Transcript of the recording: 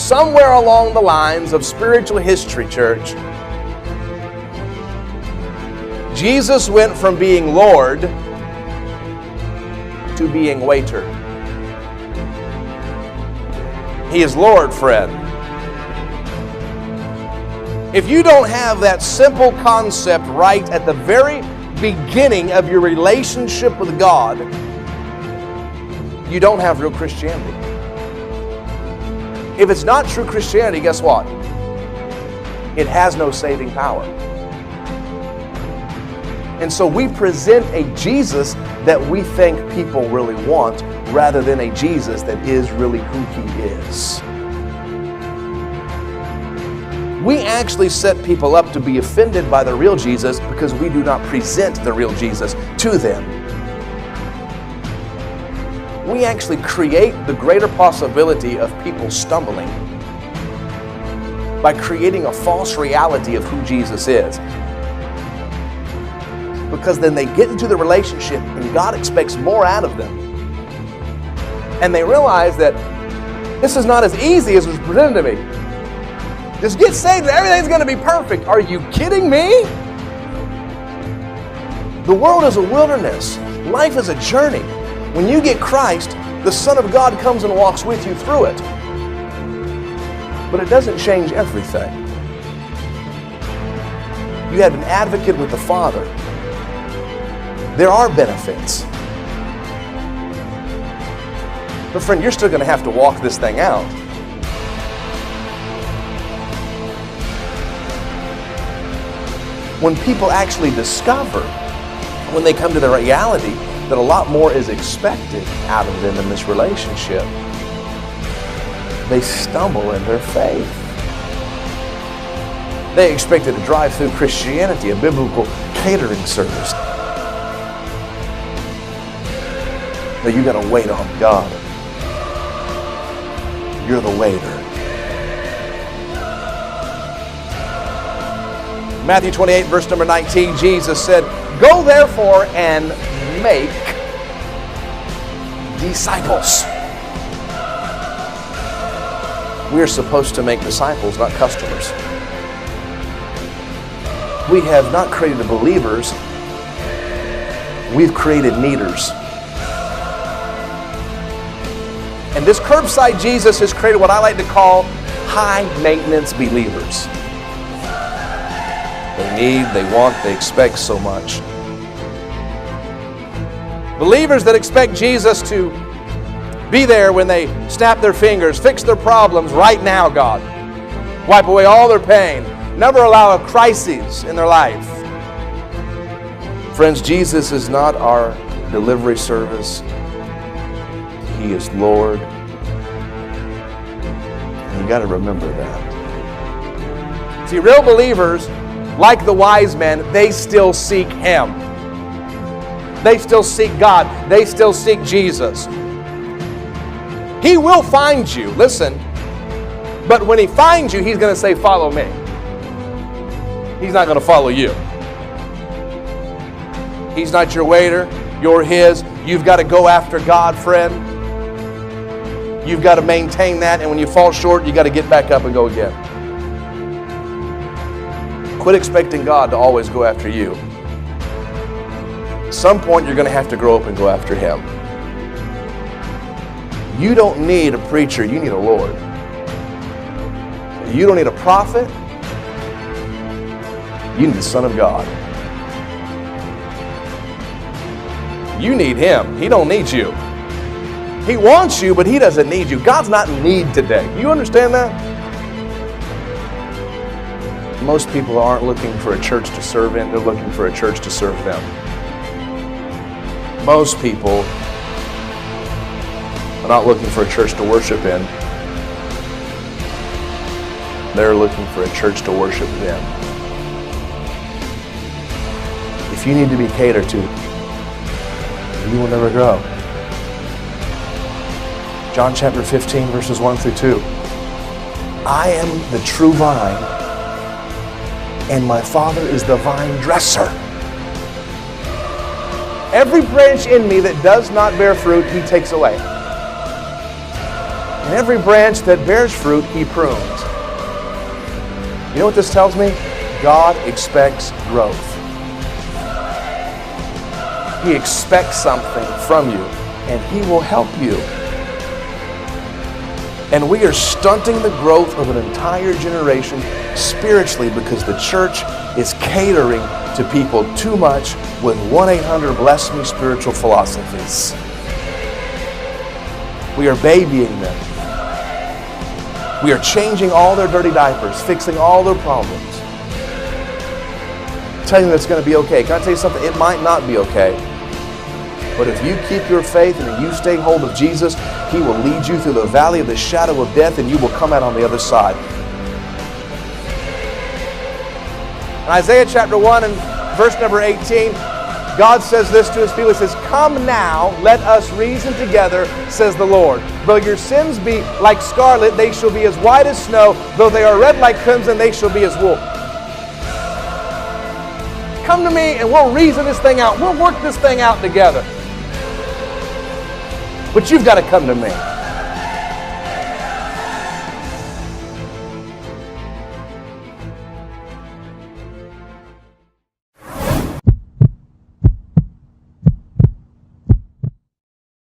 somewhere along the lines of spiritual history, church, Jesus went from being Lord to being waiter. He is Lord, friend. If you don't have that simple concept right at the very beginning of your relationship with God, you don't have real Christianity. If it's not true Christianity, guess what? It has no saving power. And so we present a Jesus that we think people really want rather than a Jesus that is really who He is. We actually set people up to be offended by the real Jesus because we do not present the real Jesus to them. We actually create the greater possibility of people stumbling by creating a false reality of who Jesus is. Because then they get into the relationship and God expects more out of them. And they realize that this is not as easy as it was presented to me. Just get saved and everything's going to be perfect. Are you kidding me? The world is a wilderness. Life is a journey. When you get Christ, the Son of God comes and walks with you through it. But it doesn't change everything. You have an advocate with the Father. There are benefits. But friend, you're still going to have to walk this thing out. When people actually discover, when they come to the reality that a lot more is expected out of them in this relationship, they stumble in their faith. They expected a drive-through Christianity, a biblical catering service. But you got to wait on God. You're the waiter. Matthew 28, verse number 19, Jesus said, "Go therefore and make disciples." We're supposed to make disciples, not customers. We have not created believers. We've created needers. And this Curbside Jesus has created what I like to call high-maintenance believers. They need, they want, they expect so much. Believers that expect Jesus to be there when they snap their fingers, fix their problems right now, God. Wipe away all their pain. Never allow a crisis in their life. Friends, Jesus is not our delivery service. He is Lord. And you got to remember that. See, real believers, like the wise men, they still seek Him. They still seek God. They still seek Jesus. He will find you. Listen. But when He finds you, He's going to say, "Follow me." He's not going to follow you. He's not your waiter. You're His. You've got to go after God, friend. You've got to maintain that, and when you fall short, you've got to get back up and go again. Quit expecting God to always go after you. At some point, you're going to have to grow up and go after Him. You don't need a preacher, you need a Lord. You don't need a prophet, you need the Son of God. You need Him. He don't need you. He wants you, but He doesn't need you. God's not in need today. You understand that? Most people aren't looking for a church to serve in. They're looking for a church to serve them. Most people are not looking for a church to worship in. They're looking for a church to worship them. If you need to be catered to, you will never grow. John chapter 15, verses 1 through 2. I am the true vine, and my Father is the vine dresser. Every branch in me that does not bear fruit, He takes away. And every branch that bears fruit, He prunes. You know what this tells me? God expects growth. He expects something from you, and He will help you. And we are stunting the growth of an entire generation spiritually because the church is catering to people too much with 1-800-BLESS-ME spiritual philosophies. We are babying them. We are changing all their dirty diapers, fixing all their problems. Telling them it's going to be okay. Can I tell you something? It might not be okay. But if you keep your faith and you stay hold of Jesus, He will lead you through the valley of the shadow of death, and you will come out on the other side. In Isaiah chapter 1 and verse number 18, God says this to His people. He says, "Come now, let us reason together, says the Lord. Though your sins be like scarlet, they shall be as white as snow. Though they are red like crimson, they shall be as wool." Come to me and we'll reason this thing out. We'll work this thing out together. But you've got to come to me.